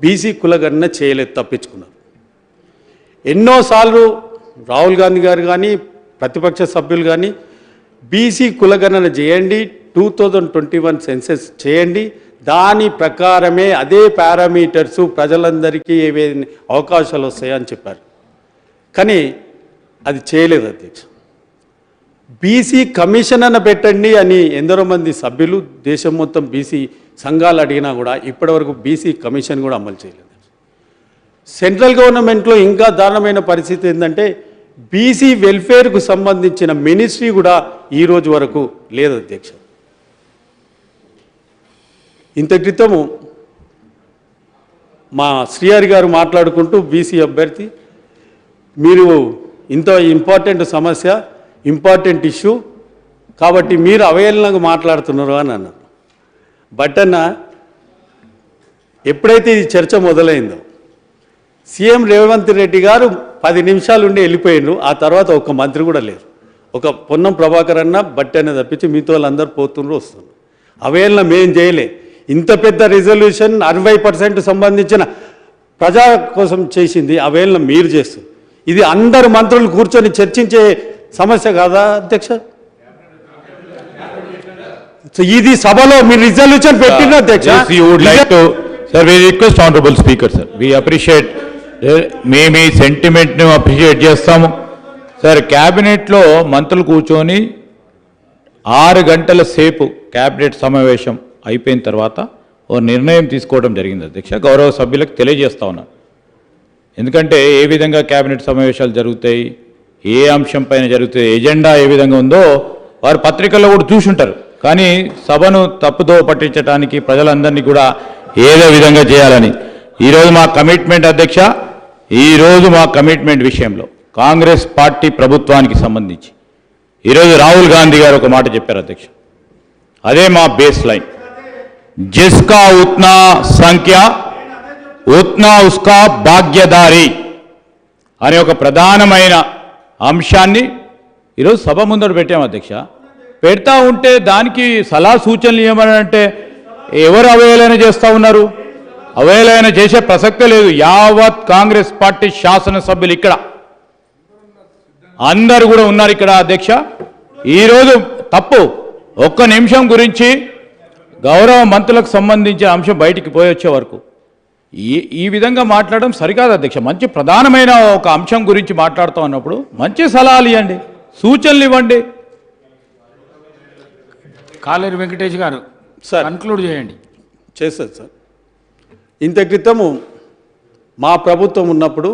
BC కులగణన చేయలేదు, తప్పించుకున్నారు. ఎన్నోసార్లు రాహుల్ గాంధీ గారు కానీ ప్రతిపక్ష సభ్యులు కానీ బీసీ కులగణన చేయండి, 2021 సెన్సెస్ చేయండి, దాని ప్రకారమే అదే పారామీటర్స్ ప్రజలందరికీ ఏవైనా అవకాశాలు వస్తాయని చెప్పారు. కానీ అది చేయలేదు అధ్యక్ష. బీసీ కమిషన్ అన్న పెట్టండి అని ఎందరో మంది సభ్యులు దేశం మొత్తం బీసీ సంఘాలు అడిగినా కూడా ఇప్పటివరకు బీసీ కమిషన్ కూడా అమలు చేయలేదు. సెంట్రల్ గవర్నమెంట్లో ఇంకా దారుణమైన పరిస్థితి ఏంటంటే బీసీ వెల్ఫేర్కు సంబంధించిన మినిస్ట్రీ కూడా ఈరోజు వరకు లేదు అధ్యక్ష. ఇంత క్రితము మా శ్రీహరి గారు మాట్లాడుకుంటూ బీసీ అభ్యర్థి మీరు ఇంత ఇంపార్టెంట్ సమస్య, ఇంపార్టెంట్ ఇష్యూ కాబట్టి మీరు అవహేళనగా మాట్లాడుతున్నారు అని అన్నారు. బట్ అన్న ఎప్పుడైతే ఈ చర్చ మొదలైందో సీఎం రేవంత్ రెడ్డి గారు 10 నిమిషాలు ఉండి వెళ్ళిపోయినారు. ఆ తర్వాత ఒక మంత్రి కూడా లేరు. ఒక పొన్నం ప్రభాకర్ అన్న బట్టి అనే తప్పించి మీతో వాళ్ళందరూ పోతున్నారు, వస్తున్నారు. అవహేళన మేం చేయలే. ఇంత పెద్ద రిజల్యూషన్ 60% సంబంధించిన ప్రజా కోసం చేసింది అవహేళన మీరు చేస్తారు. ఇది అందరు మంత్రులు కూర్చొని చర్చించే సమస్య కాదా అధ్యక్ష? ఇది సభలో మీరు రిజల్యూషన్ పెట్టిన అధ్యక్ష. Sir we request honourable speaker sir, we appreciate, మేము ఈ సెంటిమెంట్ను అప్రిషియేట్ చేస్తాము సార్. క్యాబినెట్లో మంత్రులు కూర్చొని 6 గంటల సేపు క్యాబినెట్ సమావేశం అయిపోయిన తర్వాత ఓ నిర్ణయం తీసుకోవడం జరిగింది అధ్యక్ష. గౌరవ సభ్యులకు తెలియజేస్తా ఉన్నాను. ఎందుకంటే ఏ విధంగా క్యాబినెట్ సమావేశాలు జరుగుతాయి, ఏ అంశం పైన జరుగుతాయి, ఎజెండా ఏ విధంగా ఉందో వారు పత్రికల్లో కూడా చూసుంటారు. కానీ సభను తప్పుదో పట్టించడానికి ప్రజలందరినీ కూడా ఏదో విధంగా చేయాలని ఈరోజు మా కమిట్మెంట్ అధ్యక్ష. ఈరోజు మా కమిట్మెంట్ విషయంలో కాంగ్రెస్ పార్టీ ప్రభుత్వానికి సంబంధించి ఈరోజు రాహుల్ గాంధీ గారు ఒక మాట చెప్పారు అధ్యక్ష. అదే మా బేస్ లైన్, జిస్కా ఉత్నా సంఖ్య ఉత్నా ఉస్కా భాగ్యదారి అనే ఒక ప్రధానమైన అంశాన్ని ఈరోజు సభ ముందర పెట్టాము అధ్యక్ష. పెడతా ఉంటే దానికి సలహా సూచనలు ఏమనంటే ఎవరు అవహేళన చేస్తూ ఉన్నారు? అవహేళన చేసే ప్రసక్తే లేదు. యావత్ కాంగ్రెస్ పార్టీ శాసనసభ్యులు ఇక్కడ అందరూ కూడా ఉన్నారు ఇక్కడ అధ్యక్ష. ఈరోజు తప్పు ఒక్క నిమిషం గురించి గౌరవ మంత్రులకు సంబంధించిన అంశం బయటికి పోయి వచ్చే వరకు ఈ విధంగా మాట్లాడడం సరికాదు అధ్యక్ష. మంచి ప్రధానమైన ఒక అంశం గురించి మాట్లాడుతూ ఉన్నప్పుడు మంచి సలహాలు ఇవ్వండి, సూచనలు ఇవ్వండి. కాలేరు వెంకటేష్ గారు సార్ కన్క్లూడ్ చేయండి. చేస్తారు సార్. ఇంత క్రితము మా ప్రభుత్వం ఉన్నప్పుడు